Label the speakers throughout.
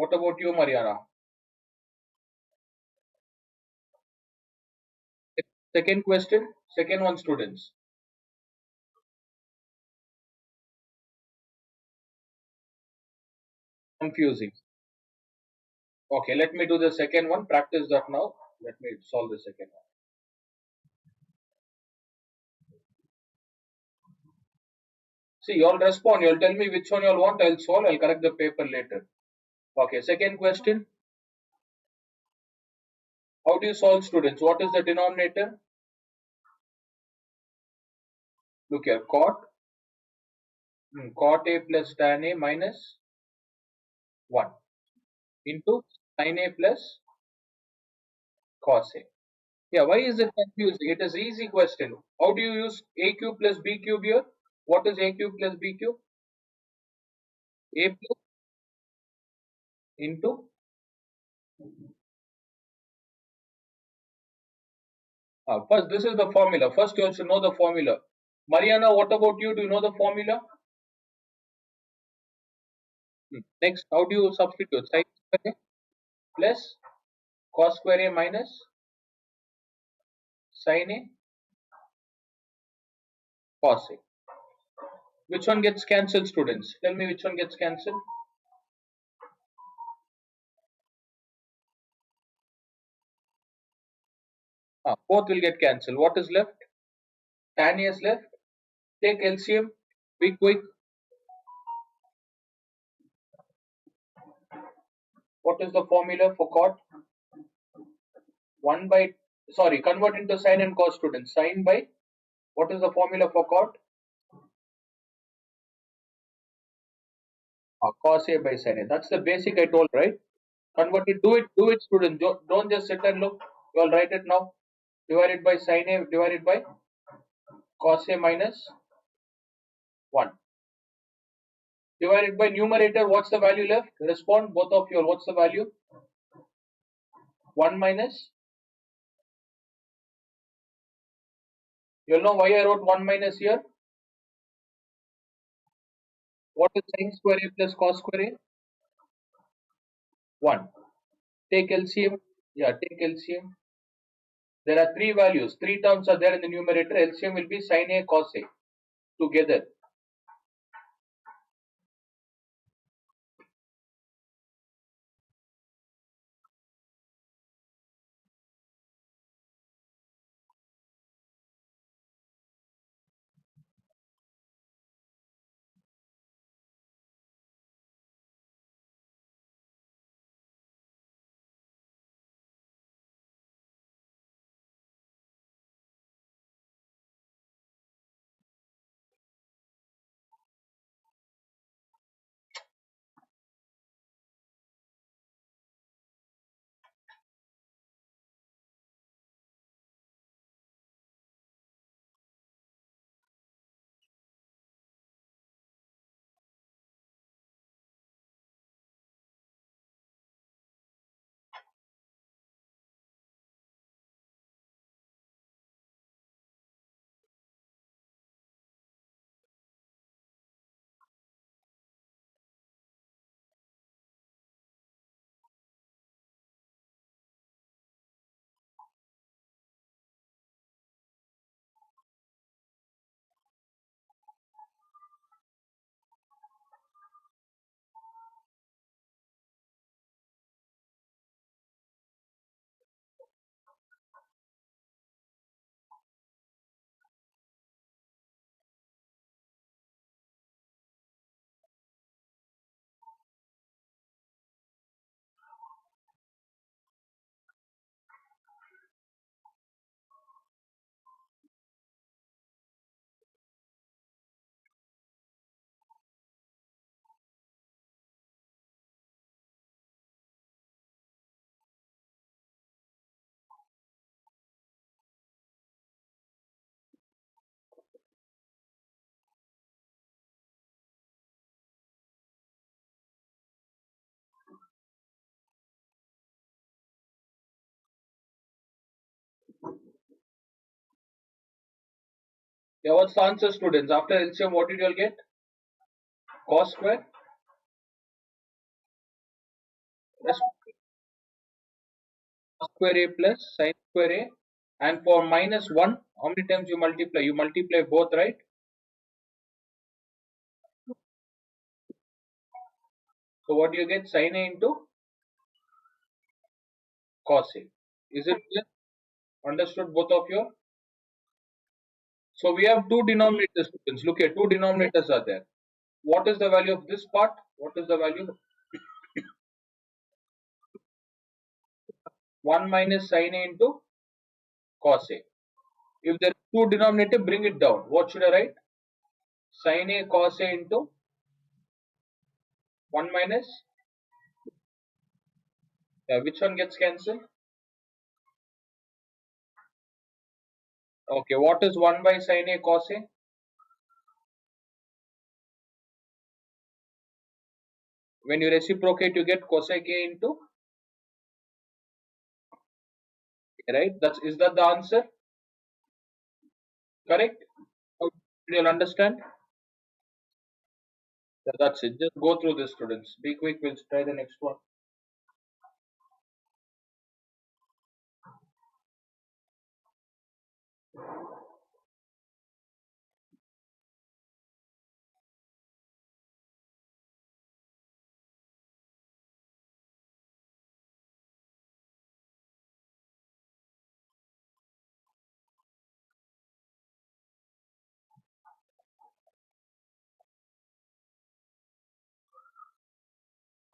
Speaker 1: What about you, Mariana? Second question, second one, students. Confusing. Okay, let me do the second one. Practice that now. Let me solve the second one. See, you all respond. You all tell me which one you all want. I'll solve. I'll correct the paper later. Okay, second question. How do you solve, students? What is the denominator? Look here. Cot A plus tan A minus 1 into sin A plus cos A. Yeah, why is it confusing? It is easy question. How do you use A cube plus B cube here? What is A cube plus B cube? A plus into first, this is the formula. First, you should know the formula. Mariana, what about you? Do you know the formula? Next, how do you substitute? Sin square A plus cos square A minus sin A cos A. Which one gets cancelled, students? Tell me which one gets cancelled. Both will get cancelled. What is left? Tan A is left. Take LCM. Be quick. What is the formula for cot? 1 by, sorry, convert into sin and cos, students. Sin by, what is the formula for cot? Cos A by sin A. That's the basic I told, right? Convert it, do it, students. Don't just sit and look. You all write it now. Divided by sin A divided by cos A minus 1. Divided by numerator, what's the value left? Respond, both of you all. What's the value? 1 minus. You'll know why I wrote 1 minus here. What is sin square A plus cos square A? 1. Take LCM. Yeah, take LCM. There are three values. Three terms are there in the numerator. LCM will be sin A cos A together. Yeah, what's the answer, students? After LCM, what did you all get? Cos square. Rest square a plus sin square a. And for minus 1, how many times you multiply? You multiply both, right? So what do you get? Sin a into cos a. Is it clear? Understood both of you? So we have two denominators, students. Look here, two denominators are there. What is the value of this part? What is the value? 1 minus sin a into cos a. If there is two denominator, bring it down. What should I write? Sin a cos a into 1 minus, which one gets cancelled? Okay, what is 1 by sin a cos a? When you reciprocate, you get cosec a into, right? Is that the answer? Correct? You'll understand? That's it. Just go through this, students. Be quick. We'll try the next one.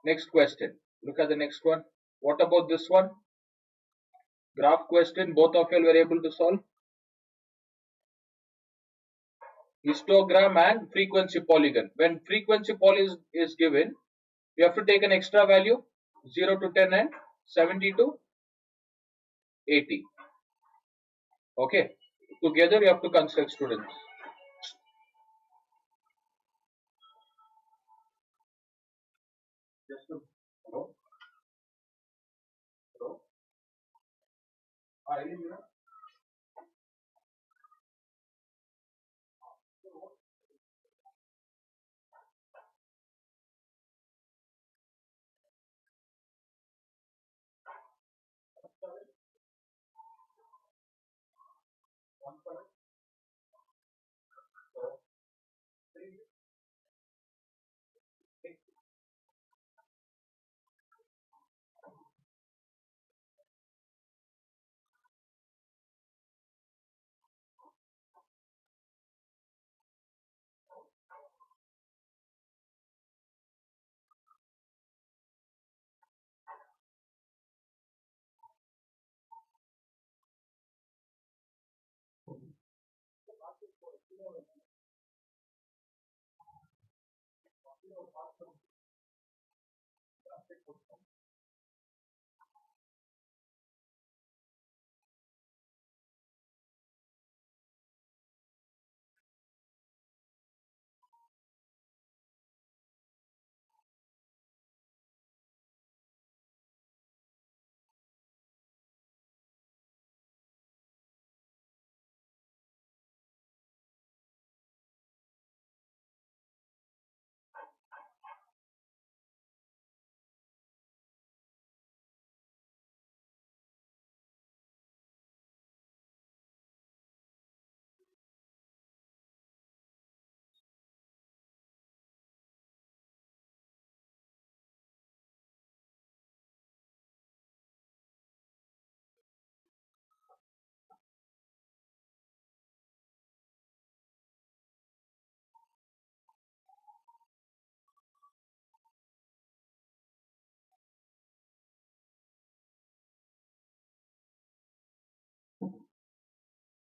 Speaker 1: Next question. Look at the next one. What about this one? Graph question. Both of you were able to solve. Histogram and frequency polygon. When frequency poly is given, you have to take an extra value 0 to 10 and 70 to 80. Okay. Together you have to construct, students. Just to, hello? Hello?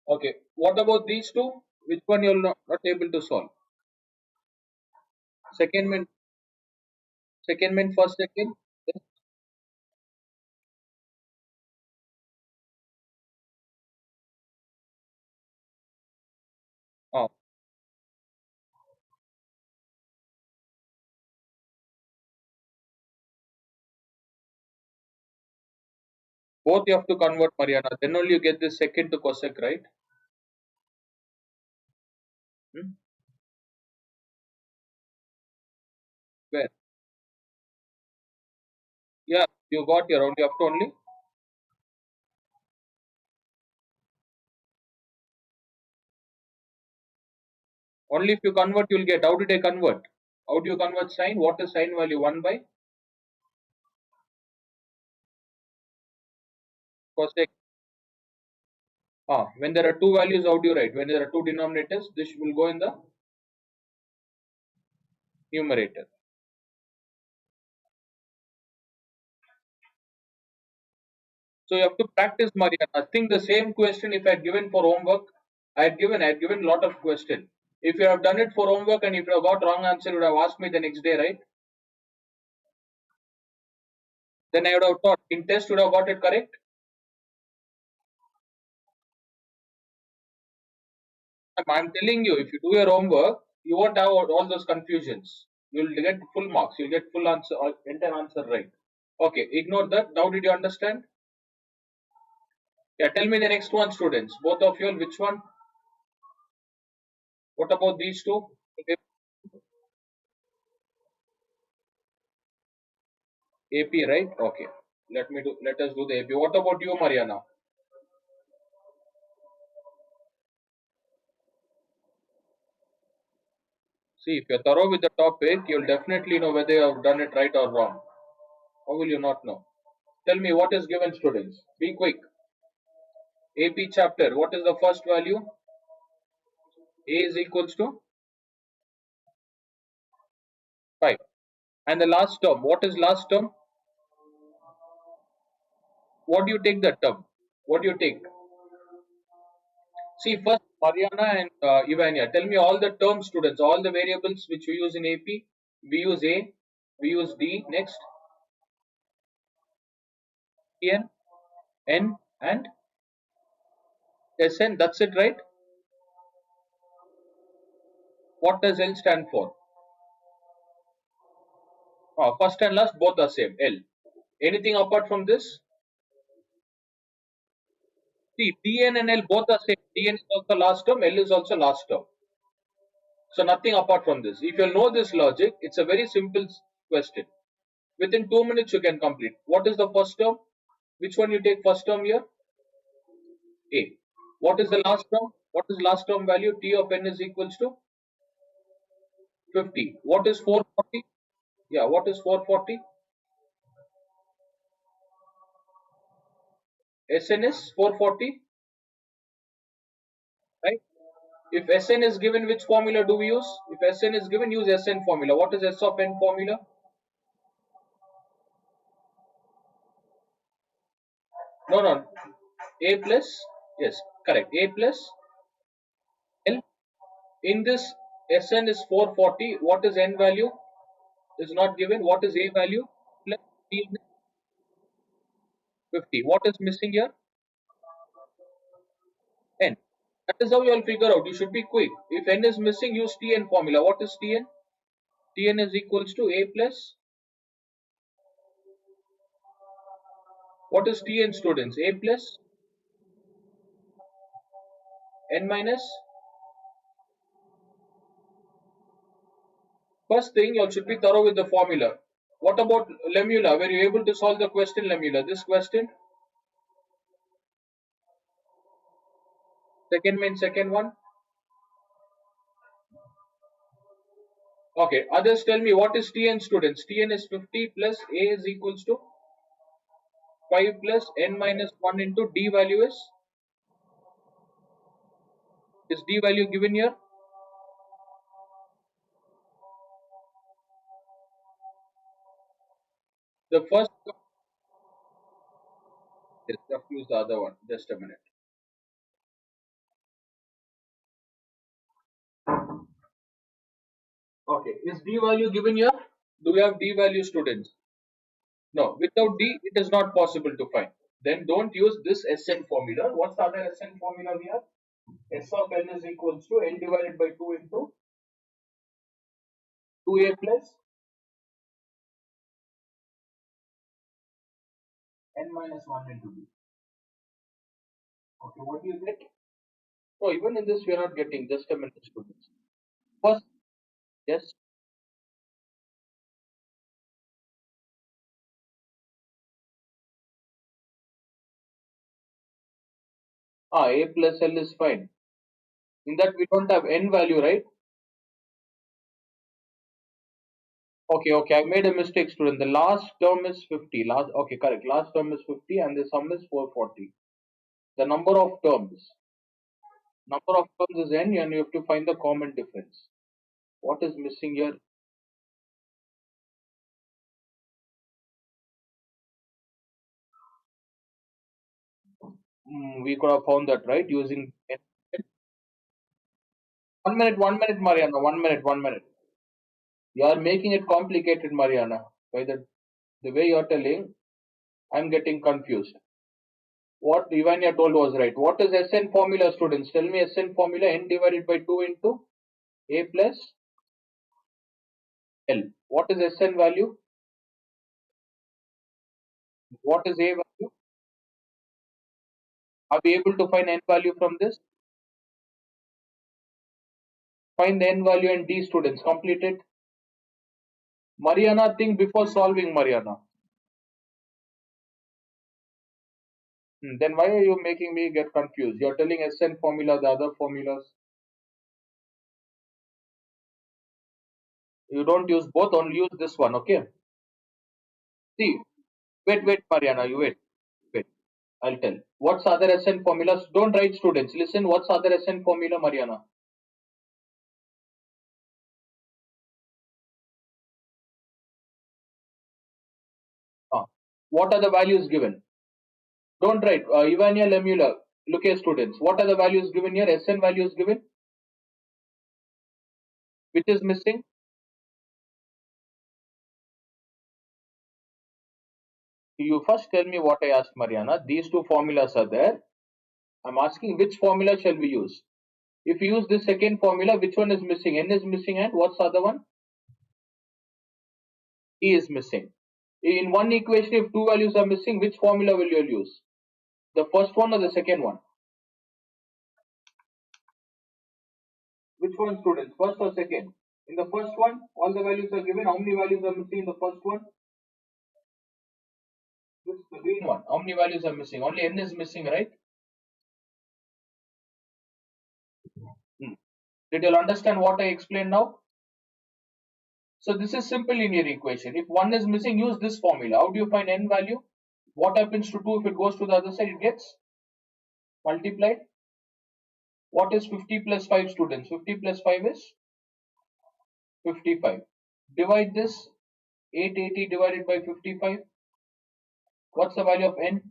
Speaker 1: Okay. What about these two? Which one you're not able to solve? Second min, second min, first second. Yes. Oh, both you have to convert, Mariana. Then only you get the second to cosec, right? Hmm? Where? Yeah, you got your own. You have to only if you convert you'll get. How did I convert? How do you convert sine? What is sine value? 1 by cosec. When there are two values, how do you write? When there are two denominators, this will go in the numerator. So you have to practice, Mariana. I think the same question if I had given for homework, I had given a lot of question. If you have done it for homework and if you have got wrong answer, you would have asked me the next day, right? Then I would have thought in test would have got it correct. I'm telling you, if you do your homework, you won't have all those confusions. You'll get full marks. You'll get full answer, entire answer right. Okay, ignore that. Now did you understand? Yeah, tell me the next one, students. Both of you, which one? What about these two? Okay, AP, right? Okay. Let us do the AP. What about you, Mariana? See, if you're thorough with the topic, you'll definitely know whether you have done it right or wrong. How will you not know? Tell me what is given, students. Be quick. AP chapter. What is the first value? A is equals to 5. And the last term. What is last term? What do you take that term? What do you take? See, first Mariana and Ivania, tell me all the term, students, all the variables which we use in AP. We use A, we use D, next N, N, and Sn. That's it, right? What does L stand for? First and last both are same. L. Anything apart from this? See, Dn and L both are same. Dn is also last term, L is also last term. So nothing apart from this. If you know this logic, it's a very simple question. Within 2 minutes you can complete. What is the first term? Which one you take first term here? A. What is the last term? What is last term value? T of n is equals to 50. What is 440? Yeah, what is 440? Sn is 440, right? If Sn is given, which formula do we use? If Sn is given, use Sn formula. What is S of n formula? No, no. A plus, yes, correct. A plus L. In this, Sn is 440. What is n value? Is not given. What is A value? Plus T 50. What is missing here? N. That is how you will figure out. You should be quick. If n is missing, use Tn formula. What is Tn? Tn is equals to A plus. What is Tn, students? A plus n minus. First thing, you should be thorough with the formula. What about Lemula? Were you able to solve the question, Lemula? This question? Second one? Okay, others tell me what is Tn, students? Tn is 50 plus A is equals to 5 plus n minus 1 into D value is D value given here? The first, yes, just use the other one. Just a minute. Okay, is D value given here? Do we have D value, students? No, without D, it is not possible to find. Then don't use this Sn formula. What's the other Sn formula we have? S of n is equals to n divided by 2 into 2a plus n minus 1 into b. Okay, what do you get? Oh, even in this we are not getting. Just a minute, students. First, yes. A plus L is fine. In that we don't have n value, right? Okay, I made a mistake, student. The last term is 50. Okay, correct. Last term is 50 and the sum is 440. The number of terms is n and you have to find the common difference. What is missing here? We could have found that, right? Using n. 1 minute, Mariana. 1 minute, 1 minute. You are making it complicated, Mariana. By the way you're telling, I'm getting confused. What Ivania told was right. What is Sn formula, students? Tell me Sn formula. N divided by 2 into A plus L. What is Sn value? What is A value? Are we able to find N value from this? Find the N value and D, students. Complete it. Mariana, think before solving, Mariana. Then why are you making me get confused? You're telling Sn formula, the other formulas. You don't use both, only use this one, okay? See, wait, Mariana, you wait. I'll tell. What's other Sn formulas? Don't write, students. Listen, what's other Sn formula, Mariana? Ah, what are the values given? Don't write. Ivania Lemula. Look here, students. What are the values given here? Sn values given. Which is missing? You first tell me what I asked, Mariana. These two formulas are there. I'm asking which formula shall we use? If you use this second formula, which one is missing? N is missing and what's the other one? E is missing. In one equation, if two values are missing, which formula will you use? The first one or the second one? Which one, students? First or second? In the first one, all the values are given. How many values are missing in the first one? This is the green one. How many values are missing? Only N is missing, right? Hmm. Did you understand what I explained now? So this is simple linear equation. If one is missing, use this formula. How do you find N value? What happens to 2 if it goes to the other side? It gets multiplied. What is 50 plus 5, students? 50 plus 5 is 55. Divide this. 880 divided by 55. What's the value of N?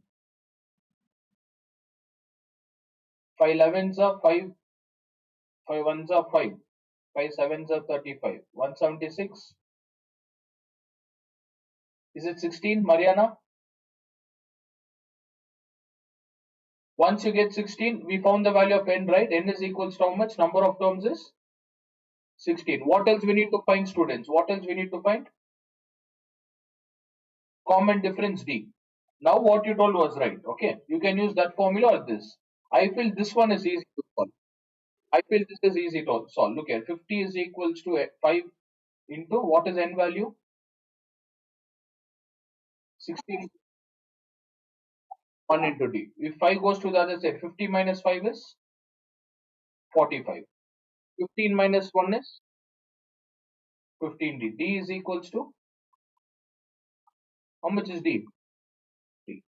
Speaker 1: 5 11s are 5. 5 1s are 5. 5 7s are 35. 176. Is it 16, Mariana? Once you get 16, we found the value of N, right? N is equals to how much? Number of terms is 16. What else we need to find, students? What else we need to find? Common difference D. Now what you told was right. Okay. You can use that formula or this. I feel this one is easy to solve. I feel this is easy to solve. Look here. 50 is equals to 5 into what is N value? 16. 1 into D. If 5 goes to the other side, 50 minus 5 is 45. 15 minus 1 is 15D. D is equals to how much is D? D.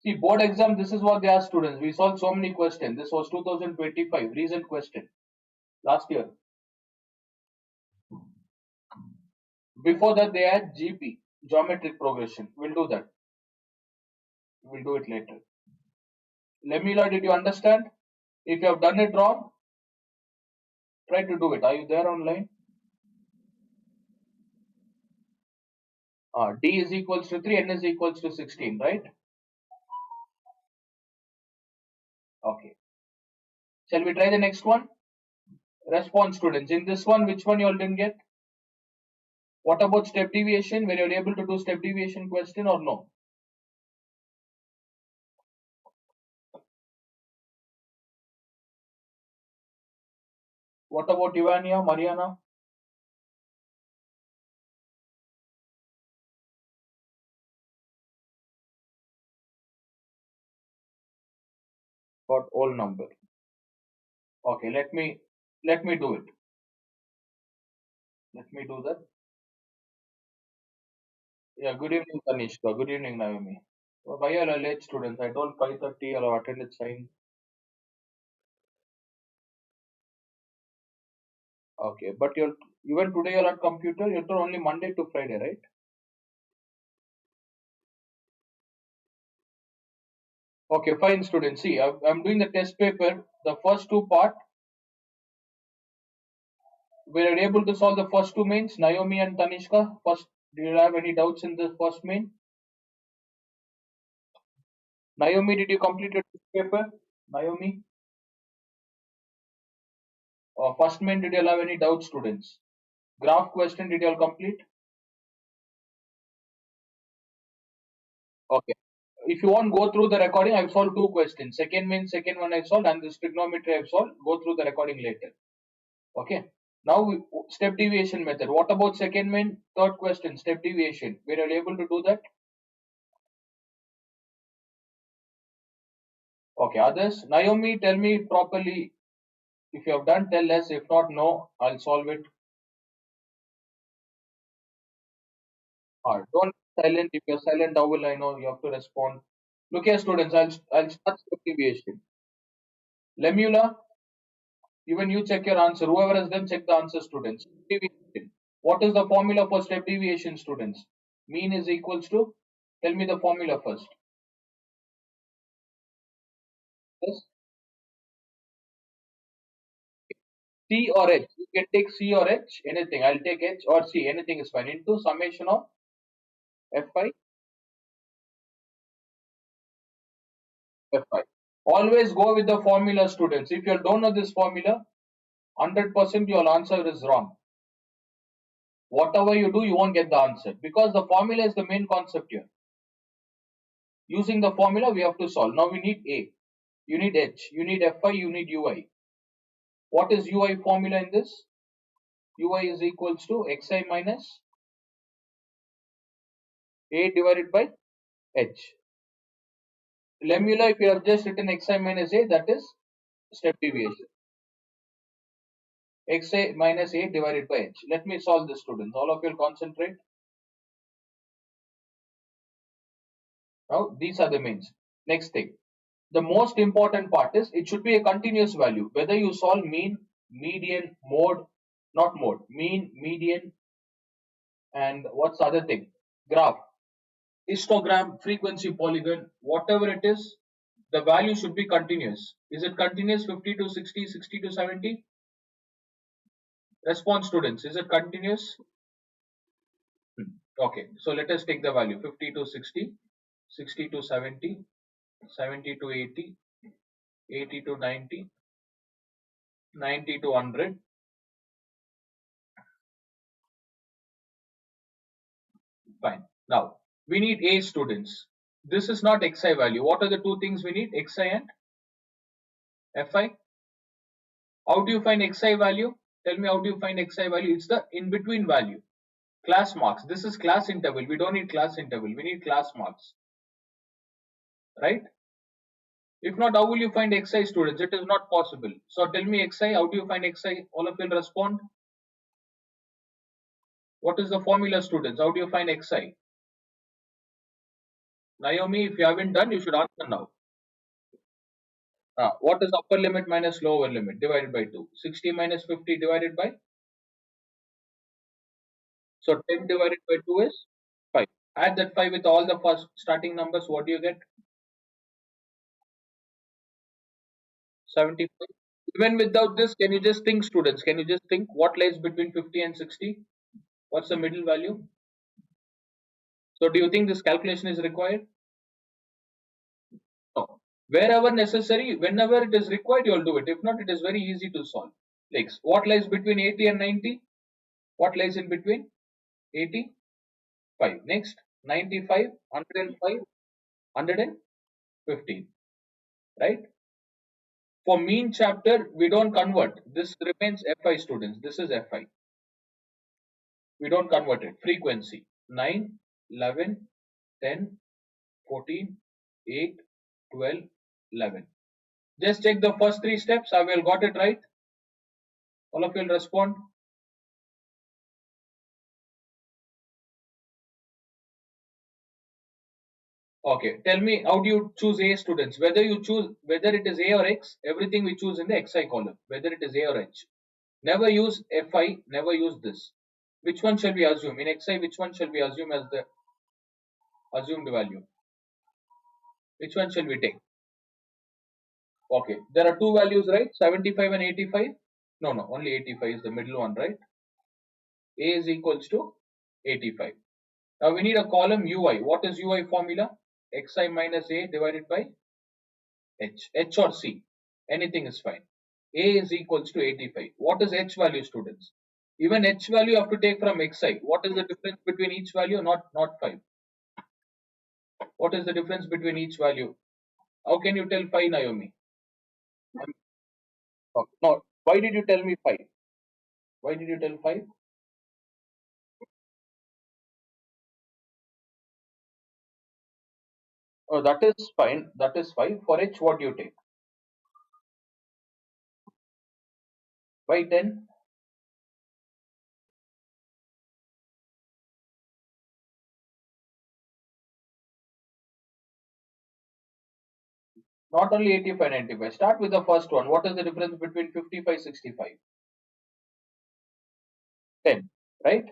Speaker 1: See, board exam, this is what they ask students. We solved so many questions. This was 2025, recent question, last year. Before that, they had GP, geometric progression. We'll do that. We'll do it later. Lemila, did you understand? If you have done it wrong, try to do it. Are you there online? D is equals to 3, N is equals to 16, right? Okay. Shall we try the next one? Response, students. In this one, which one you all didn't get? What about step deviation? Were you able to do step deviation question or no? What about Ivania, Mariana? got whole number. Okay, let me do it. Let me do that. Yeah, good evening, Tanishka. Good evening, Naomi. Why are you late, students? I told 5:30. I'll have attended sign. Okay, but you're even today you're at computer. You're told only Monday to Friday, right? Okay, fine, students. See, I'm doing the test paper. The first two part, we are able to solve the first two mains. Naomi and Tanishka. First, do you have any doubts in the first main? Naomi, did you complete your test paper? Naomi, first main, did you have any doubts, students? Graph question, did you all complete? Okay. If you want, go through the recording. I've solved two questions. Second main, second one I solved, and this trigonometry I've solved. Go through the recording later. Okay. Now, step deviation method. What about second main, third question, step deviation? Were you able to do that? Okay. Others? Naomi, tell me properly. If you have done, tell us. If not, no, I'll solve it. Don't be silent. If you're silent, how will I know? You have to respond. Look here, students. I'll start step deviation. Lemula, even you check your answer. Whoever has done, check the answer, students. Deviation. What is the formula for step deviation, students? Mean is equals to. Tell me the formula first. Yes. C or H. You can take C or H, anything. I'll take H or C, anything is fine. Into summation of Fi, Fi. Always go with the formula, students. If you don't know this formula, 100% your answer is wrong. Whatever you do, you won't get the answer because the formula is the main concept here. Using the formula, we have to solve. Now we need A, you need H, you need Fi, you need Ui. What is Ui formula in this? Ui is equals to Xi minus A divided by H. Lemula, if you have just written Xi minus A, that is step deviation. Xi minus A divided by H. Let me solve this, students. All of you will concentrate. Now, these are the means. Next thing. The most important part is it should be a continuous value. Whether you solve mean, median, mode, not mode, mean, median, and what's the other thing? Graph, histogram, frequency polygon, whatever it is, the value should be continuous. Is it continuous 50 to 60, 60 to 70? Response, students. Is it continuous? Okay, so let us take the value 50 to 60, 60 to 70, 70 to 80, 80 to 90, 90 to 100. Fine. Now, we need A, students. This is not Xi value. What are the two things we need? Xi and Fi. How do you find Xi value? Tell me, how do you find Xi value? It's the in between value. Class marks. This is class interval. We don't need class interval. We need class marks. Right? If not, how will you find Xi, students? It is not possible. So tell me Xi. How do you find Xi? All of you will respond. What is the formula, students? How do you find Xi? Naomi, if you haven't done, you should answer now. What is upper limit minus lower limit divided by 2? 60 minus 50 divided by. So 10 divided by 2 is 5. Add that 5 with all the first starting numbers. What do you get? 75. Even without this, can you just think, students? Can you just think what lies between 50 and 60? What's the middle value? So do you think this calculation is required? No. Wherever necessary, whenever it is required, you'll do it. If not, it is very easy to solve. Like, what lies between 80 and 90? What lies in between? 85. Next, 95, 105, 115. Right? For mean chapter, we don't convert. This remains Fi, students. This is Fi. We don't convert it. Frequency 9, 11, 10, 14, 8, 12, 11. Just check the first three steps. I will got it right. All of you will respond. Okay. Tell me, how do you choose A students? Whether it is A or X, everything we choose in the XI column. Whether it is A or H. Never use Fi. Never use this. Which one shall we assume in Xi? Which one shall we assume as the assumed value? Which one shall we take? Okay. There are two values, right? 75 and 85. No, no. Only 85 is the middle one, right? A is equals to 85. Now we need a column ui. What is ui formula? Xi minus a divided by h. H or c. Anything is fine. A is equals to 85. What is h value, students? Even h value you have to take from xi. What is the difference between each value? Not 5. What is the difference between each value? How can you tell 5, Naomi? No. Why did you tell me 5? Why did you tell 5? Oh, that is fine. That is fine. For h, what do you take? Why 10? Not only 85, 95. Start with the first one. What is the difference between 55, 65? 10. Right?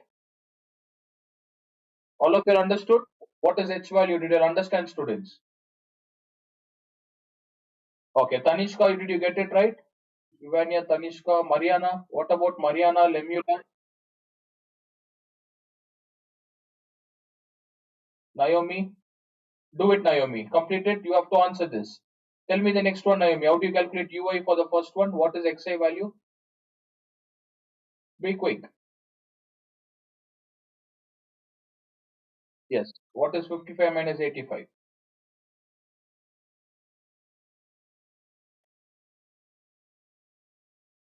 Speaker 1: All of you understood? What is h value? Did you understand, students? Okay. Tanishka, did you get it right? Ivania, Tanishka, Mariana. What about Mariana, Lemula, Naomi? Do it, Naomi. Complete it. You have to answer this. Tell me the next one, Naomi. How do you calculate ui for the first one? What is xi value? Be quick. Yes. What is 55 minus 85?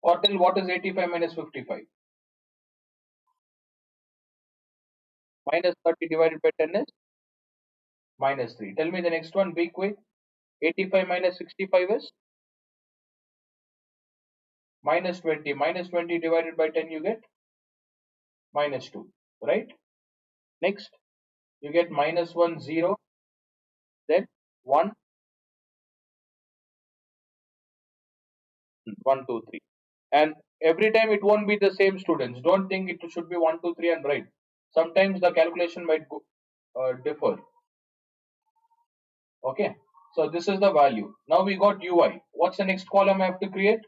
Speaker 1: Or tell what is 85 minus 55? Minus 30 divided by 10 is minus 3. Tell me the next one. Be quick. 85 minus 65 is minus 20. Minus 20 divided by 10 you get minus 2. Right? Next, you get minus 1, 0. Then 1, 1, 2, 3. And every time it won't be the same, students. Don't think it should be 1, 2, 3 and right. Sometimes the calculation might differ. Okay. So this is the value. Now we got ui. What's the next column I have to create?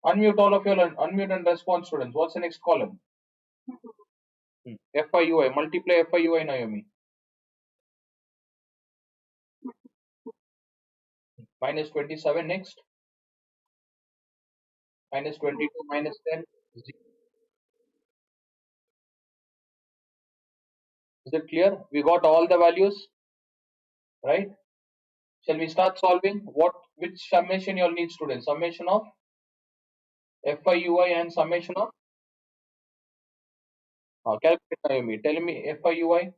Speaker 1: Unmute all of you and unmute and respond, students. What's the next column? FIUI. Multiply FIUI, Naomi. Minus 27 next. Minus 22 minus 10. Is it clear? We got all the values, right? Shall we start solving? Which summation you'll need, students? Summation of FIUI and summation of calculate, Naomi. Tell me FIUI.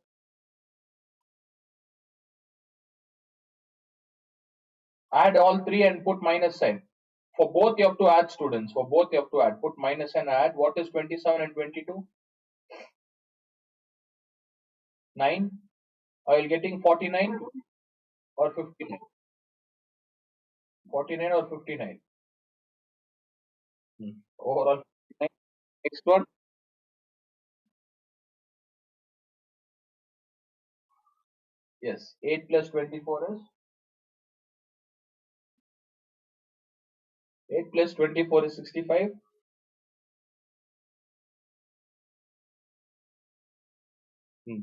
Speaker 1: Add all three and put minus sign. For both you have to add, students. For both you have to add. Put minus and add. What is 27 and 22? 9. Are you getting 49 or 59? 49 or 59? Overall 59. Next one. Yes. 8 plus 24 is 8 plus 24 is 65.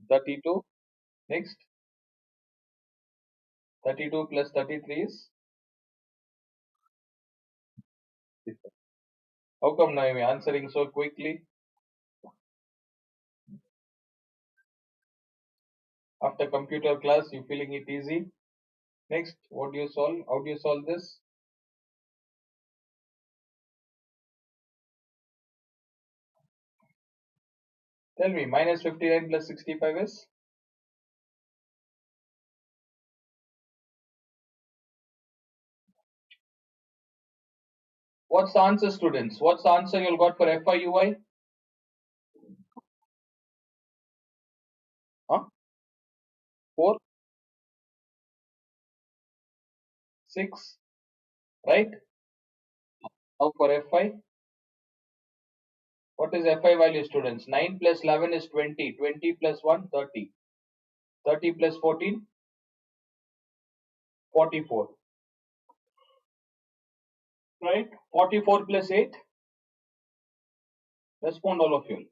Speaker 1: 32. Next. 32 plus 33 is. How come now I'm answering so quickly? After computer class, you feeling it easy? Next, what do you solve? How do you solve this? Tell me, minus 59 plus 65 is? What's the answer, students? What's the answer you got for FIUI? Huh? 4, 6, right? Now for FI, what is FI value, students? 9 plus 11 is 20. 20 plus 1, 30. 30 plus 14, 44. Right? 44 plus 8. Respond, all of you.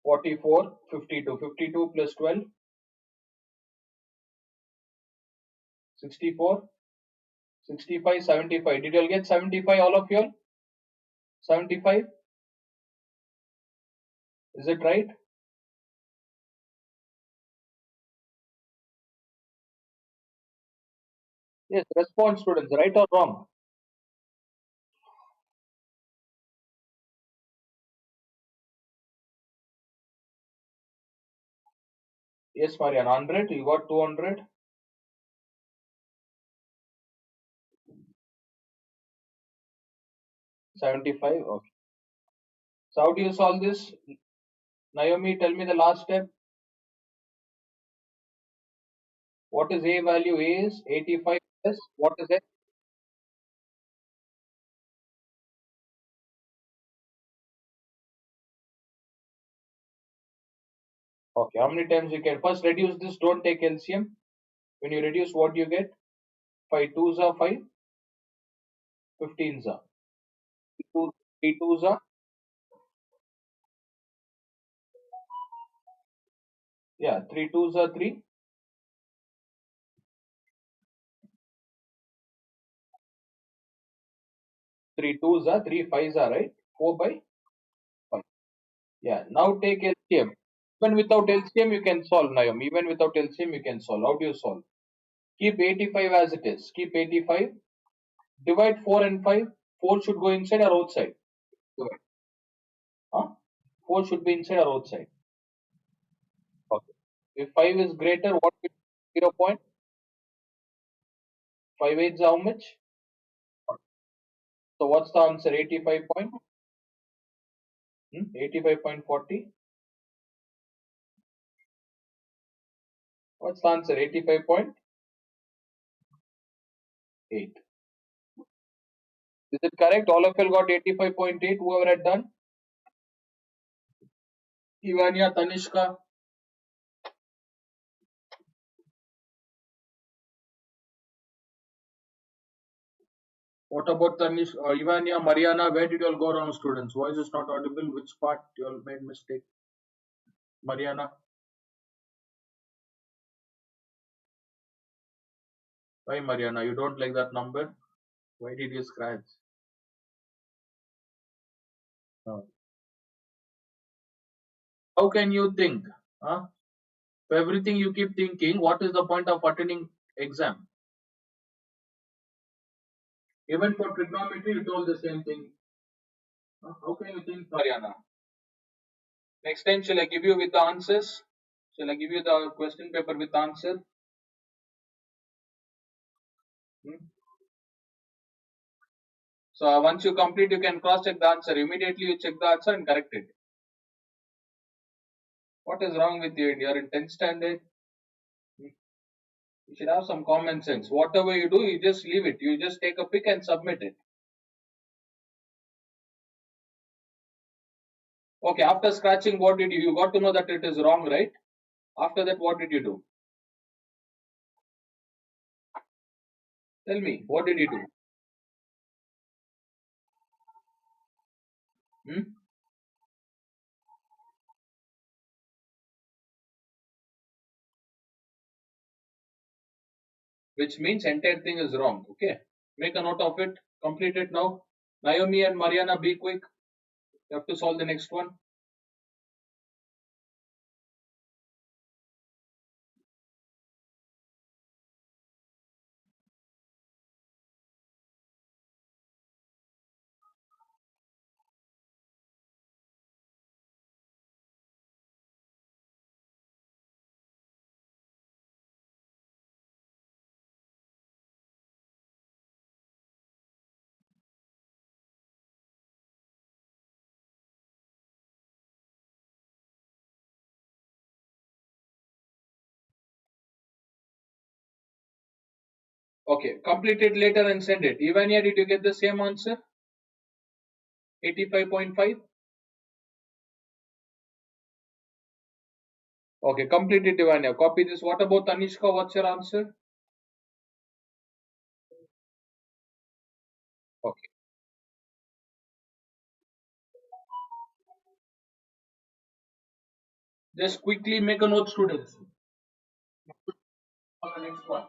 Speaker 1: 44, 52. 52 plus 12, 64. 65, 75. Did you all get 75, all of you all? 75? Is it right? Yes, respond, students, right or wrong? Yes, Marian, 100. You got 200. 75. Okay. So how do you solve this? Naomi, tell me the last step. What is A value? A is 85 plus what is it? Okay, how many times you can first reduce this? Don't take LCM. When you reduce, what do you get? 5 twos are 5, 15s are 2, 3 twos are, yeah, 3 twos are 3, 3 twos are 3 fives are, right? 4 by 5. Yeah, now take LCM. Even without LCM, you can solve, Naomi. Even without LCM, you can solve. How do you solve? Keep 85 as it is. Keep 85. Divide 4 and 5. 4 should go inside or outside? Divide. Huh? 4 should be inside or outside? Okay. If 5 is greater, what will be 0 point? 5 eighths how much? So what's the answer? 85 point? 85.40? What's the answer? 85.8. Is it correct? All of you got 85.8, whoever had done? Ivania, Tanishka. What about Tanish, Ivania, Mariana? Where did you all go wrong, students? Voice is not audible. Which part you all made mistake? Mariana, why Mariana? You don't like that number? Why did you scratch? No. How can you think? Huh? For everything you keep thinking, what is the point of attending exam? Even for trigonometry, you told the same thing. How can you think, Mariana? Next time, shall I give you with the answers? Shall I give you the question paper with answer? Hmm? So once you complete, you can cross check the answer. Immediately you check the answer and correct it. What is wrong with you? You're in 10th standard. Hmm? You should have some common sense. Whatever you do, you just leave it. You just take a pic and submit it. Okay, after scratching, what did you? You got to know that it is wrong, right? After that, what did you do? Tell me, what did you do? Hmm? Which means entire thing is wrong. Okay, make a note of it. Complete it now. Naomi and Mariana, be quick. You have to solve the next one. Okay, complete it later and send it. Ivania, did you get the same answer? 85.5? Okay, complete it, Ivania. Copy this. What about Anishka? What's your answer? Okay, just quickly make a note, students. On the next one.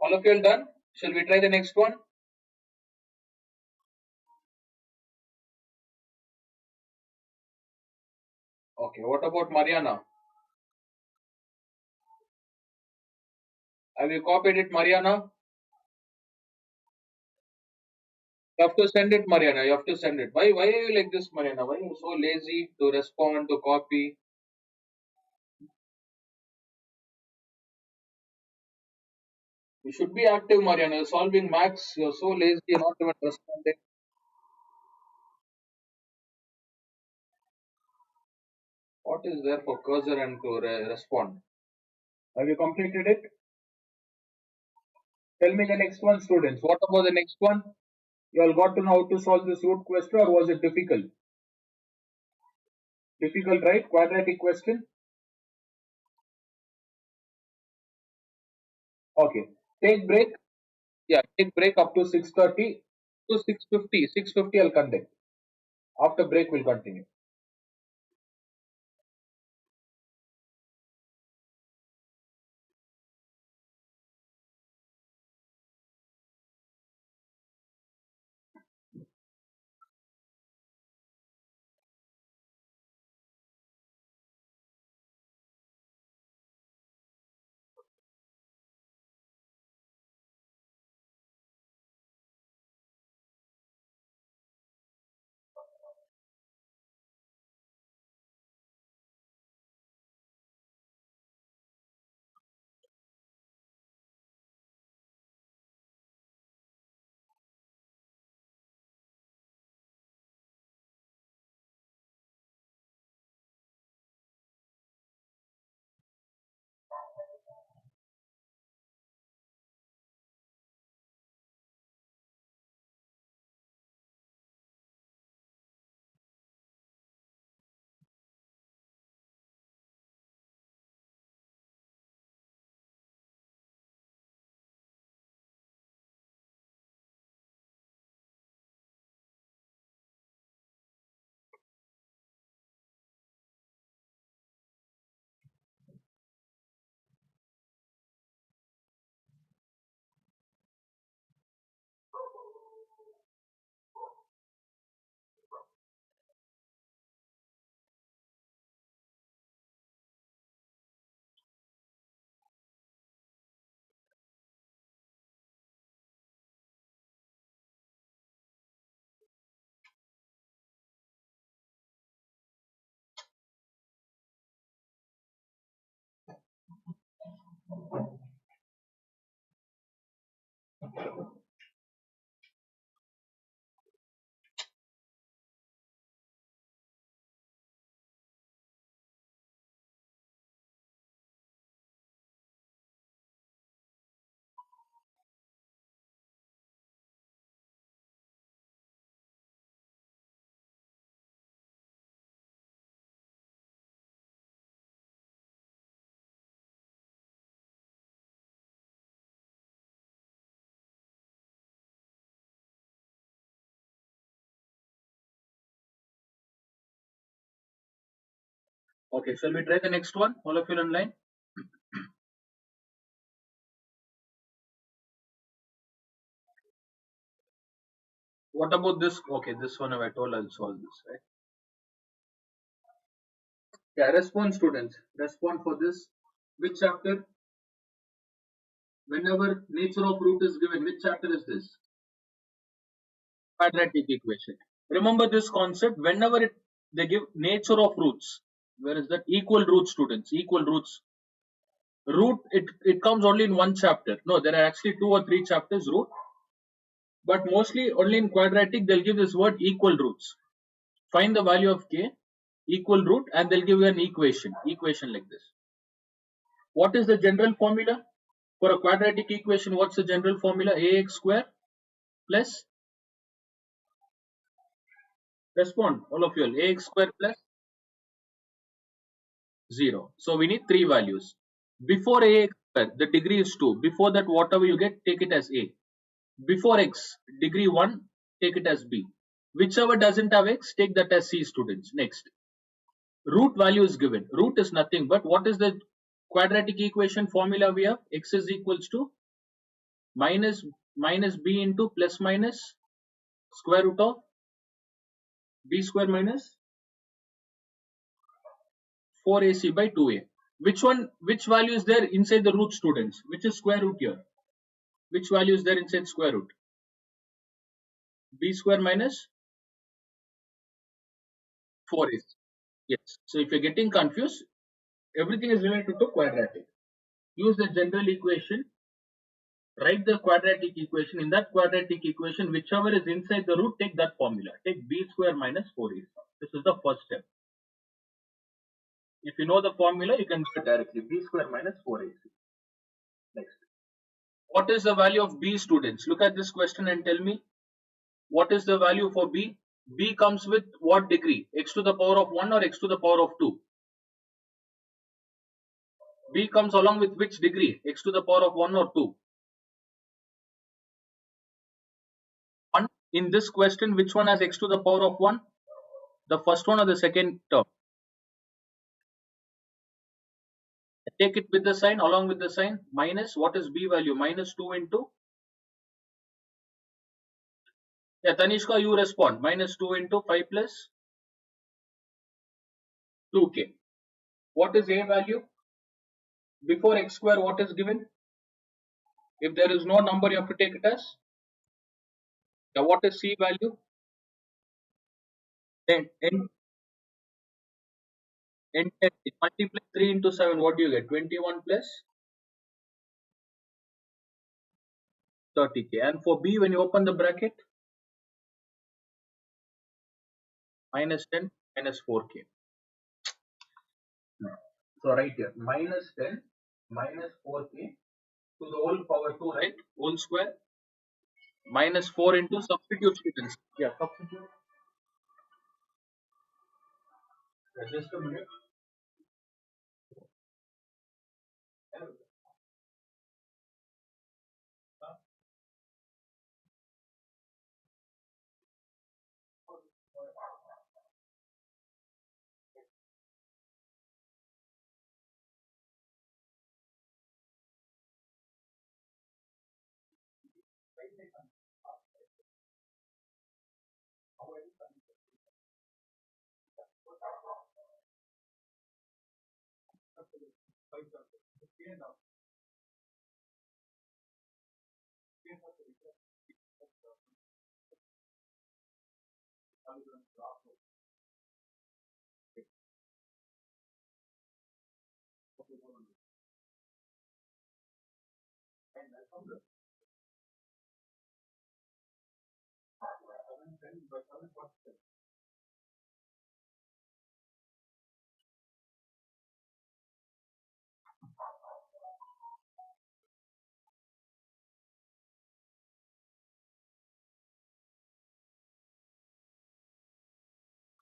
Speaker 1: All of you are done? Shall we try the next one? Okay, what about Mariana? Have you copied it, Mariana? You have to send it, Mariana. You have to send it. Why are you like this, Mariana? Why are you so lazy to respond, to copy? You should be active, Mariana. You're solving max. You're so lazy, you're not even responding. What is there for cursor and to respond? Have you completed it? Tell me the next one, students. What about the next one? You all got to know how to solve this root question, or was it difficult? Difficult, right? Quadratic question. Okay. Take break. Yeah, take break up to 6:30 to 6:50. 6:50 I'll conduct. After break we'll continue. Okay, shall we try the next one? All of you online. What about this? Okay, this one I told I'll solve this, right? Yeah, respond students. Respond for this. Which chapter? Whenever nature of root is given, which chapter is this? Quadratic equation. Remember this concept. Whenever they give nature of roots, where is that? Equal roots, students. Equal roots. Root, it comes only in one chapter. No, there are actually two or three chapters root, but mostly only in quadratic they'll give this word equal roots. Find the value of k, equal root, and they'll give you an equation like this. What is the general formula for a quadratic equation? What's the general formula? Ax square plus, respond all of you all, ax square plus 0. So we need three values. Before ax square, the degree is 2. Before that, whatever you get, take it as a. Before x, degree 1, take it as b. Whichever doesn't have x, take that as c, students. Next, root value is given. Root is nothing but what is the quadratic equation formula we have? X is equals to minus b into plus minus square root of b square minus 4ac by 2a. Which value is there inside the root, students? Which is square root here? Which value is there inside square root? B square minus 4ac. Yes. So if you're getting confused, everything is related to quadratic. Use the general equation, write the quadratic equation. In that quadratic equation, whichever is inside the root, take that formula. Take b square minus 4ac. This is the first step. If you know the formula, you can do it directly. B square minus 4ac. Next. What is the value of b, students? Look at this question and tell me what is the value for b. B comes with what degree? X to the power of 1 or x to the power of 2? B comes along with which degree? X to the power of 1 or 2? 1. In this question, which one has x to the power of 1? The first one or the second term? Take it with the sign, along with the sign, minus, what is b value? Minus 2 into, yeah, Tanishka, you respond. Minus 2 into 5 plus 2k. What is a value? Before x square, what is given? If there is no number, you have to take it as, yeah, what is c value? Then n 10, multiply 3 into 7, what do you get? 21 plus 30k. And for b, when you open the bracket, minus 10 minus 4k. So right here, minus 10 minus 4k to the whole power 2, right? Whole square minus 4 into substitute, students. Yeah, substitute. Just a minute.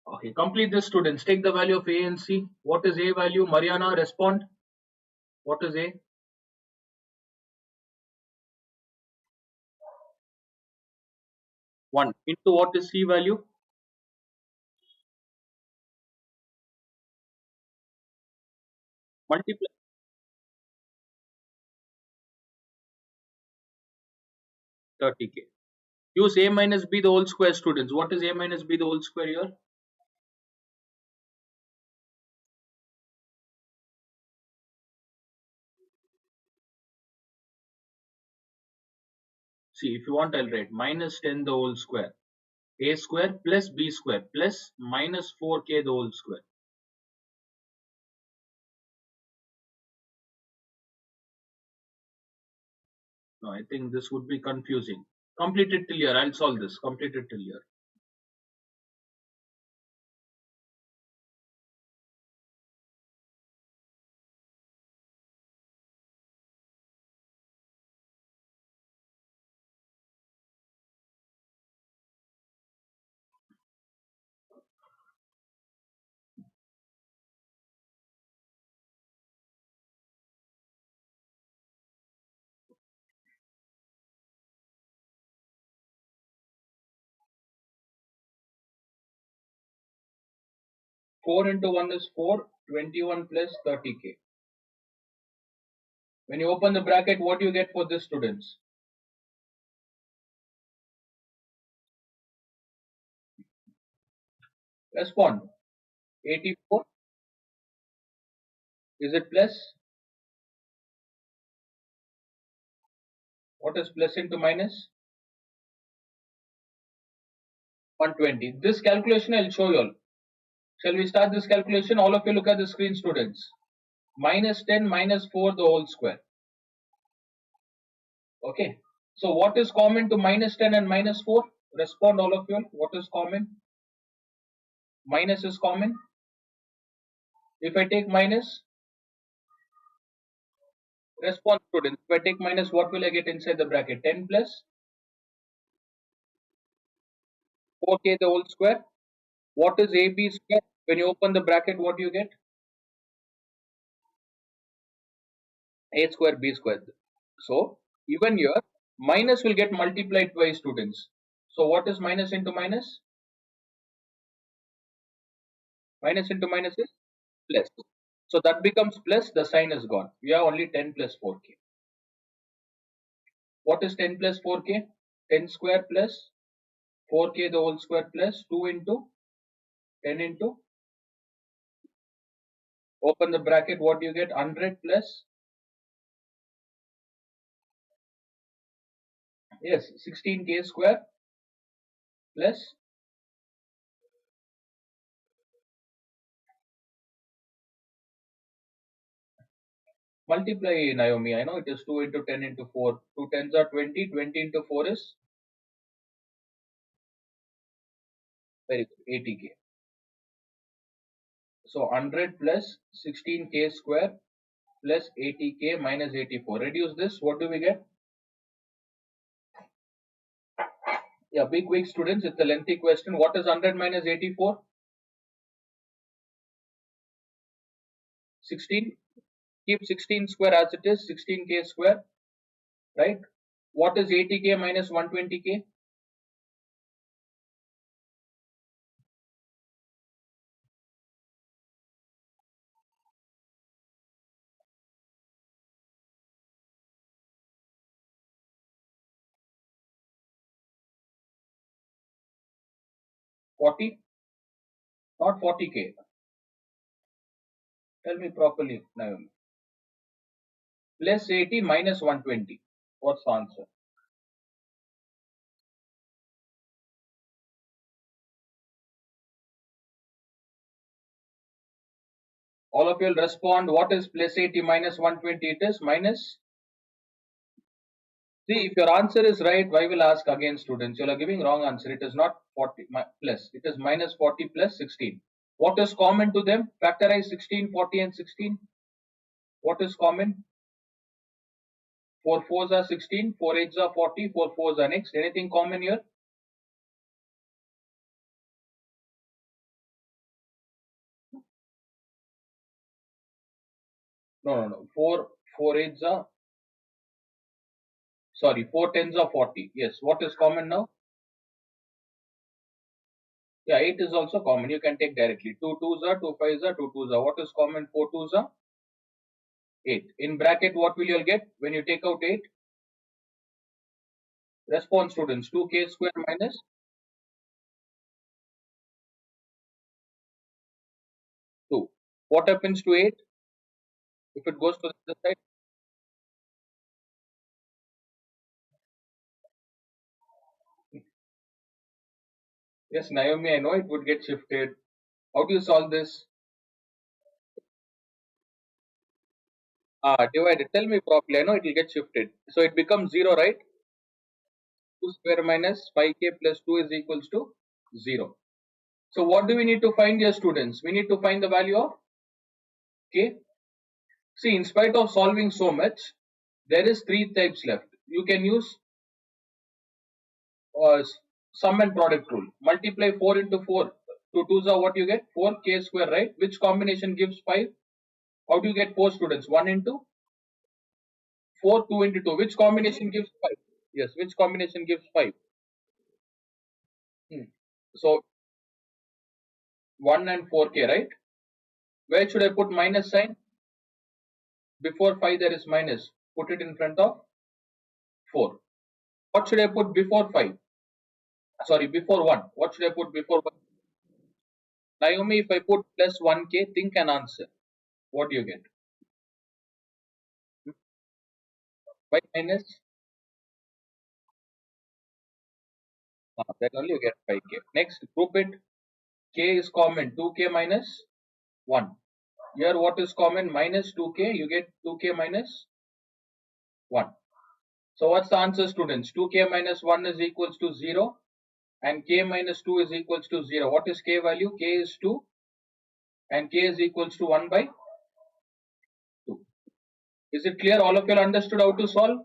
Speaker 1: Okay, complete this, students. Take the value of a and c. What is a value? Mariana, respond. What is a? 1 into what is c value? Multiply. Thirty k. Use a minus b the whole square, students. What is a minus b the whole square here? See, if you want, I'll write minus 10 the whole square. A square plus b square plus minus 4k the whole square. No, I think this would be confusing. Complete it till here. I'll solve this. Complete it till here. Four into one is 4. 21 plus 30k. When you open the bracket, what do you get for this, students? Respond. 84. Is it plus? What is plus into minus? 120. This calculation I'll show you all. Shall we start this calculation? All of you look at the screen, students. Minus 10 minus 4 the whole square. Okay. So what is common to minus 10 and minus 4? Respond, all of you. What is common? Minus is common. If I take minus, respond, students. If I take minus, what will I get inside the bracket? 10 plus 4k the whole square. What is AB square? When you open the bracket, what do you get? A square B square. So even here, minus will get multiplied by students. So what is minus into minus? Minus into minus is plus. So that becomes plus, the sign is gone. We have only 10 plus 4k. What is 10 plus 4k? 10 square plus 4k the whole square plus 2 into 10 into, open the bracket, what do you get? 100 plus, yes, 16k square plus, multiply, Naomi. I know it is 2 into 10 into 4. 2 tens are 20. 20 into 4 is very good, 80k. So 100 plus 16k square plus 80k minus 84. Reduce this. What do we get? Yeah, big weak students. It's a lengthy question. What is 100 minus 84? 16. Keep 16 square as it is. 16k square. Right? What is 80k minus 120k? 40? Not 40k. Tell me properly, Naomi. Plus 80 minus 120. What's the answer? All of you will respond. What is plus 80 minus 120? It is minus. See, if your answer is right, why will ask again, students? You are giving wrong answer. It is not 40 plus. It is minus 40 plus 16. What is common to them? Factorize 16, 40 and 16. What is common? 4 fours are 16, 4 eights are 40, 4 fours are next. Anything common here? No, no, no. 4 eights are, sorry, 4 tens are 40. Yes. What is common now? Yeah, 8 is also common. You can take directly. 2 twos are, 2 fives are, 2 twos are. What is common? 4 twos are. 8. In bracket, what will you get when you take out 8? Response, students, 2k square minus 2. What happens to 8 if it goes to the other side? Yes, Naomi, I know it would get shifted. How do you solve this? Divide it. Tell me properly. I know it will get shifted. So it becomes 0, right? 2 square minus 5k plus 2 is equals to 0. So what do we need to find here, students? We need to find the value of k. See, in spite of solving so much, there is three types left. You can use sum and product rule. Multiply 4 into 4. 2 twos are what you get? 4k square, right? Which combination gives 5? How do you get 4, students? 1 into 4, 2 into 2. Which combination gives 5? Yes, which combination gives 5? Hmm. So 1 and 4k, right? Where should I put minus sign? Before 5 there is minus. Put it in front of 4. What should I put before 5? Sorry, before 1. What should I put before 1? Naomi, if I put plus 1k, think an answer. What do you get? 5 minus, then only you get 5k. Next, group it. K is common. 2k minus 1. Here what is common? Minus 2k. You get 2k minus 1. So what's the answer, students? 2k minus 1 is equals to 0 and k minus 2 is equals to 0. What is k value? K is 2 and k is equals to 1 by 2. Is it clear? All of you understood how to solve?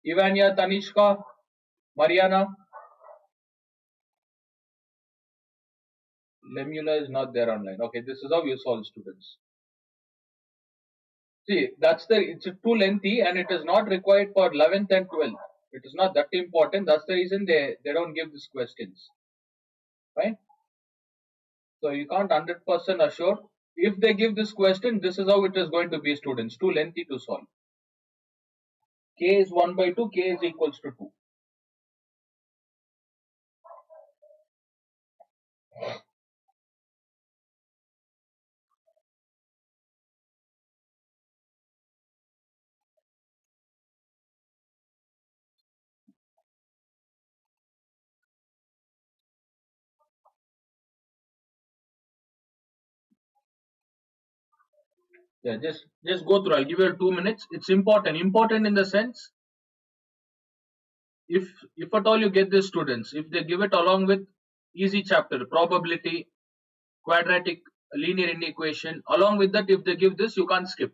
Speaker 1: Ivania, Tanishka, Mariana, Lemula is not there online. Okay, this is how you solve, students. See, it's too lengthy and it is not required for 11th and 12th. It is not that important. That's the reason they don't give these questions. Right? So you can't 100% assure. If they give this question, this is how it is going to be, students. Too lengthy to solve. K is 1 by 2, K is equals to 2. Yeah, just go through. I'll give you 2 minutes. It's important. Important in the sense, if at all you get the students, if they give it along with easy chapter, probability, quadratic, linear inequation, along with that, if they give this, you can't skip.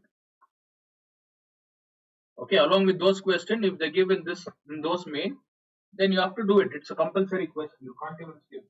Speaker 1: Okay, along with those questions, if they give in those main, then you have to do it. It's a compulsory question. You can't even skip.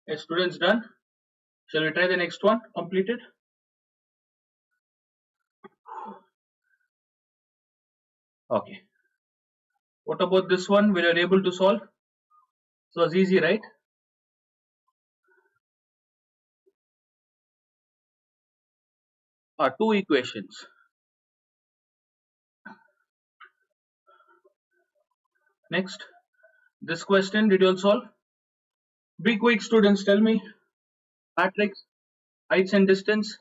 Speaker 1: Yes, students done. Shall we try the next one? Completed. Okay. What about this one? We are able to solve. So it's easy, right? Two equations. Next, this question, did you all solve? Be quick, students. Tell me. Matrix, heights and distance.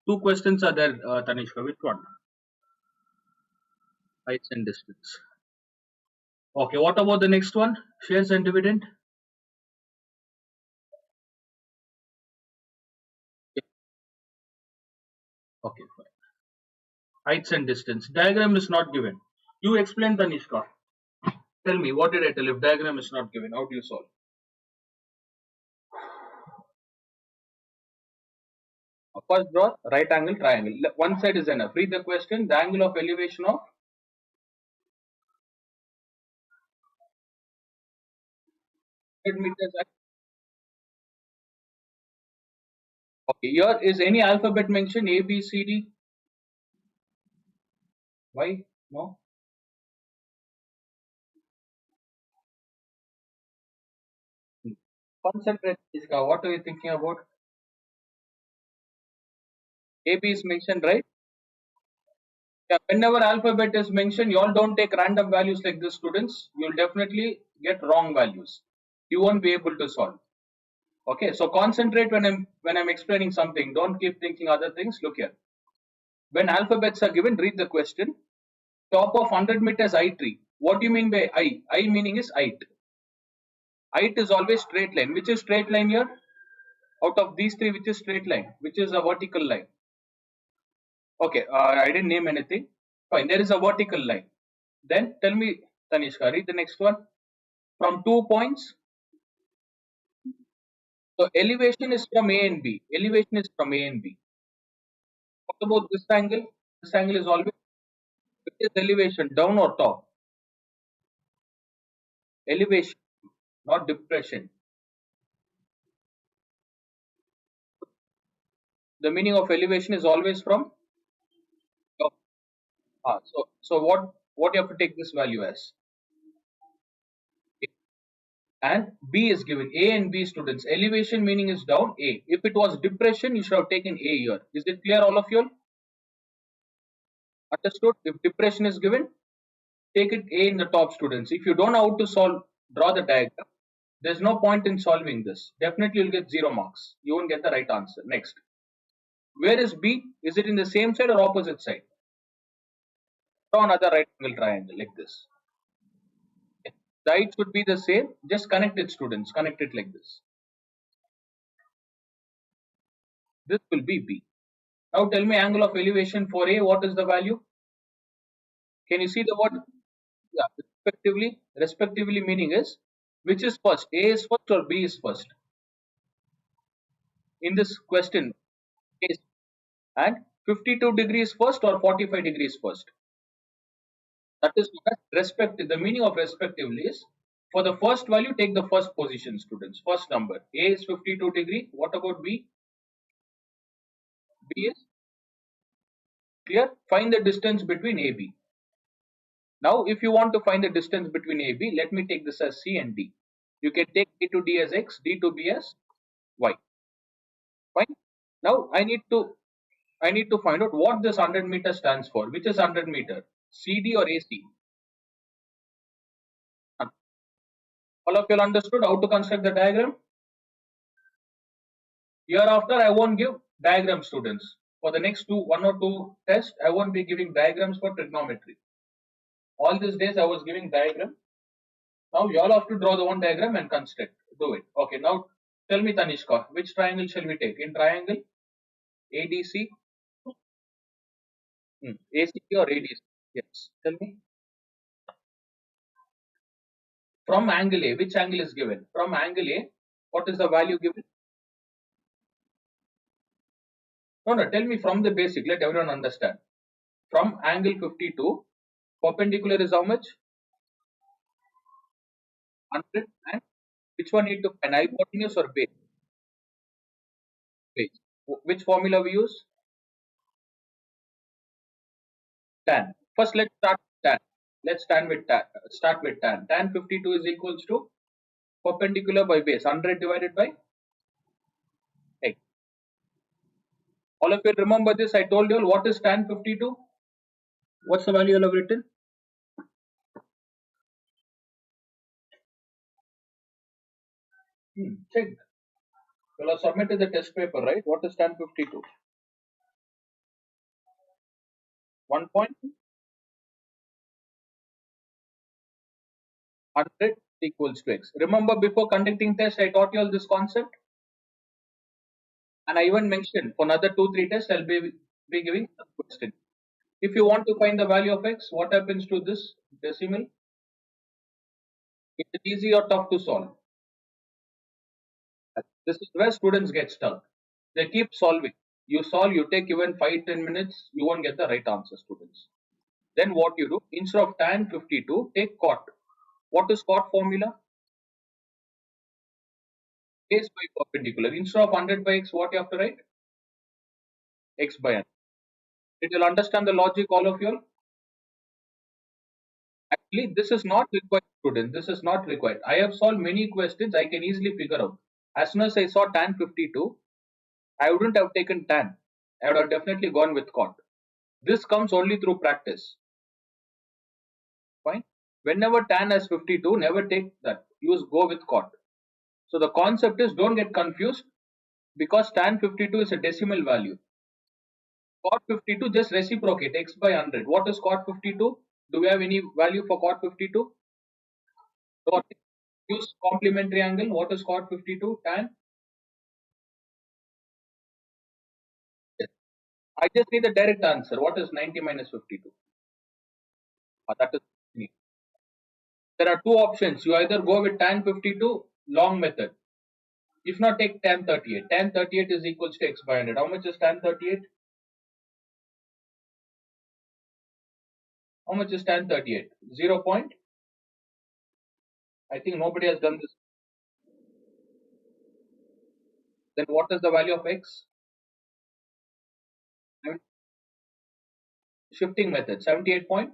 Speaker 1: Two questions are there, Tanishka. Which one? Heights and distance. Okay. What about the next one? Shares and dividend. Yeah, okay, fine. Heights and distance. Diagram is not given. You explain, Tanishka. Tell me, what did I tell? If diagram is not given, how do you solve? First, draw right angle triangle. One side is enough. Read the question. The angle of elevation of 100 meters. Okay. Here is any alphabet mentioned? A, B, C, D. Why? No. Concentrate, Tanishka. What are you thinking about? A, B is mentioned, right? Yeah, whenever alphabet is mentioned, you all don't take random values like this, students. You'll definitely get wrong values. You won't be able to solve. Okay, so concentrate when I'm explaining something. Don't keep thinking other things. Look here. When alphabets are given, read the question. Top of 100 meters I tree. What do you mean by I? I meaning is height. Height is always straight line. Which is straight line here? Out of these three, which is straight line? Which is a vertical line? Okay, I didn't name anything. Fine, there is a vertical line. Then tell me, Tanishka, read the next one. From 2 points. So elevation is from A and B. Elevation is from A and B. What about this angle? This angle is always, which is elevation, down or top? Elevation, not depression. The meaning of elevation is always from top. So what you have to take this value as? And B is given. A and B, students. Elevation meaning is down. A. If it was depression, you should have taken A here. Is it clear, all of you? Understood? If depression is given, take it A in the top, students. If you don't know how to solve, draw the diagram. There's no point in solving this. Definitely you'll get 0 marks. You won't get the right answer. Next. Where is B? Is it in the same side or opposite side? Draw another right angle triangle like this. The height should be the same. Just connect it, students. Connect it like this. This will be B. Now tell me angle of elevation for A. What is the value? Can you see the word? Yeah, respectively. Respectively meaning is which is first? A is first or B is first? In this question, A is, and 52 degrees first or 45 degrees first? That is known as respective. The meaning of respectively is for the first value, take the first position, students. First number. A is 52 degree. What about B? B is clear. Find the distance between A, B. Now, if you want to find the distance between A, B, let me take this as C and D. You can take A to D as X, D to B as Y. Fine. Now, I need to find out what this 100 meter stands for. Which is 100 meter? CD or AC? All of you understood how to construct the diagram? Hereafter, I won't give diagram, students. For the next one or two tests, I won't be giving diagrams for trigonometry. All these days, I was giving diagram. Now, you all have to draw the one diagram and construct. Do it. Okay, now tell me, Tanishka, which triangle shall we take? In triangle, ADC, ACP or ADC? Yes, tell me. From angle A, which angle is given? From angle A, what is the value given? No, no, tell me from the basic. Let everyone understand. from angle 52. Perpendicular is how much? 100, and which one need to find? Hypotenuse or base? Base. Which formula we use? Tan. First, let's start with tan. Let's stand with tan. Start with tan. Tan 52 is equals to perpendicular by base. 100 divided by x. All of you remember this? I told you all what is tan 52? What's the value you have written? Check. You have submitted the test paper, right? What is tan 52? 100 equals to x. Remember before conducting test, I taught you all this concept, and I even mentioned for another 2-3 tests, I'll be giving a question. If you want to find the value of x, what happens to this decimal? Is it easy or tough to solve? This is where students get stuck. They keep solving. You solve, you take even 5-10 minutes, you won't get the right answer, students. Then what you do, instead of tan 52, take cot. What is cot formula? Base by perpendicular. Instead of 100 by x, what you have to write? X by n. Did you understand the logic, all of you all? Actually, this is not required, student. This is not required. I have solved many questions. I can easily figure out. As soon as I saw tan 52, I wouldn't have taken tan. I would have definitely gone with cot. This comes only through practice. Fine. Whenever tan has 52, never take that. Use go with cot. So the concept is don't get confused because tan 52 is a decimal value. Cot 52 just reciprocate x by 100. What is cot 52? Do we have any value for cot 52? Don't use complementary angle. What is cot 52? Tan. Yes. I just need a direct answer. What is 90 minus 52? That is me. There are two options. You either go with tan 52 long method. If not, take tan 38. Tan 38 is equals to x by 100. How much is tan 38? How much is tan 38? 0 point. I think nobody has done this. Then what is the value of x? I mean, shifting method 78.13.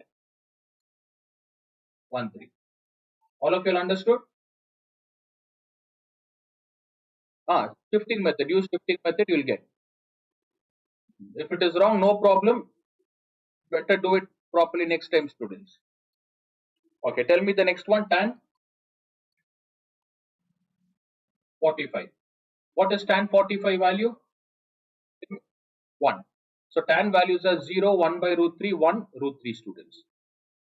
Speaker 1: All of you understood? Shifting method. Use shifting method. You will get. If it is wrong, no problem. Better do it properly next time, students. Okay, tell me the next one. Tan 45. What is tan 45 value? 1. So tan values are 0, 1 by root 3, 1 root 3, students.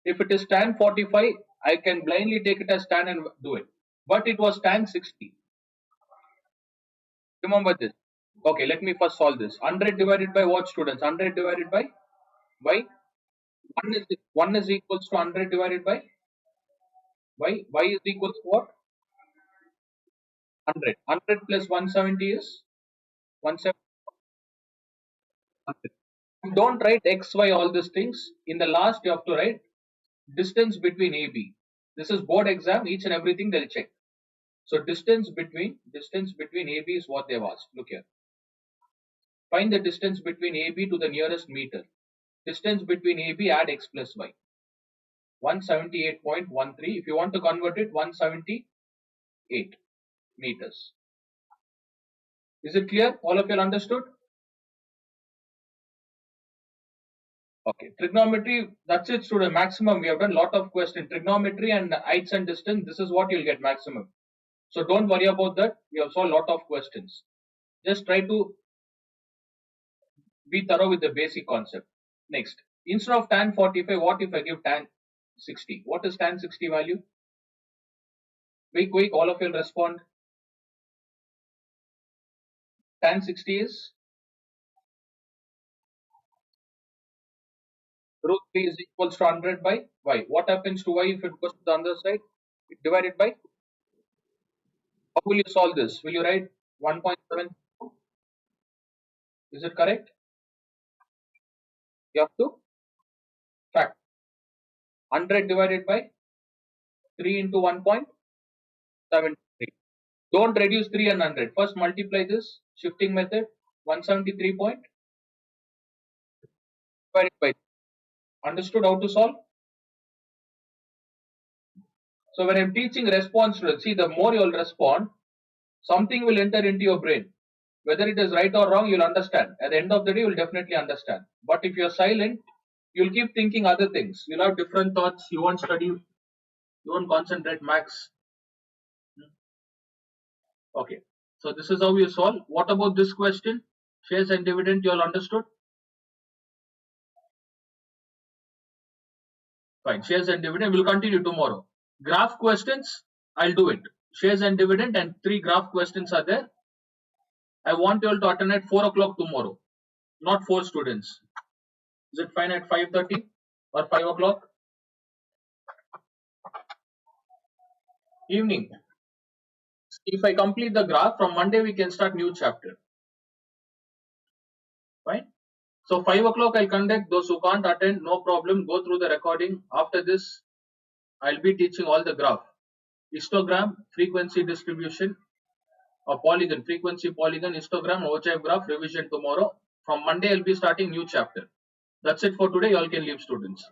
Speaker 1: If it is tan 45, I can blindly take it as tan and do it. But it was tan 60. Remember this. Okay, let me first solve this. 100 divided by what, students? 100 divided by 1 is equals to 100 divided by y is equals to what? 100. 100 plus 170 is 170. Don't write x, y, all these things. In the last, you have to write distance between AB. This is board exam. Each and everything they'll check. So distance between AB is what they've asked. Look here. Find the distance between AB to the nearest meter. Distance between AB, add x plus y. 178.13. If you want to convert it, 178 meters. Is it clear? All of you understood? Okay. Trigonometry, that's it, student. Maximum. We have done a lot of questions. Trigonometry and heights and distance, this is what you'll get maximum. So don't worry about that. We have solved a lot of questions. Just try to be thorough with the basic concept. Next, instead of tan 45, what if I give tan 60? What is tan 60 value? Quick, all of you will respond. Tan 60 is root 3 is equals to 100 by y. What happens to y if it goes to the other side? It divided by. How will you solve this? Will you write 1.7? Is it correct? You have to 100 divided by 3 into 1.73. Don't reduce 3 and 100. First multiply this shifting method. 173 point divided by. Understood how to solve? So when I'm teaching response, see, the more you'll respond, something will enter into your brain. Whether it is right or wrong, you'll understand. At the end of the day, you'll definitely understand. But if you're silent, you'll keep thinking other things. You'll have different thoughts. You won't study. You won't concentrate max. Okay. So this is how you solve. What about this question? Shares and dividend, you all understood? Fine. Shares and dividend, we'll continue tomorrow. Graph questions, I'll do it. Shares and dividend and 3 graph questions are there. I want you all to attend at 4 o'clock tomorrow. Not 4 students. Is it fine at 5:30 or 5 o'clock? Evening. If I complete the graph, from Monday we can start new chapter. Fine. So 5 o'clock I'll conduct. Those who can't attend, no problem. Go through the recording. After this, I'll be teaching all the graph. Histogram, frequency distribution, a polygon, frequency polygon, histogram, ogive graph, revision tomorrow. From Monday I'll be starting new chapter. That's it for today. You all can leave, students.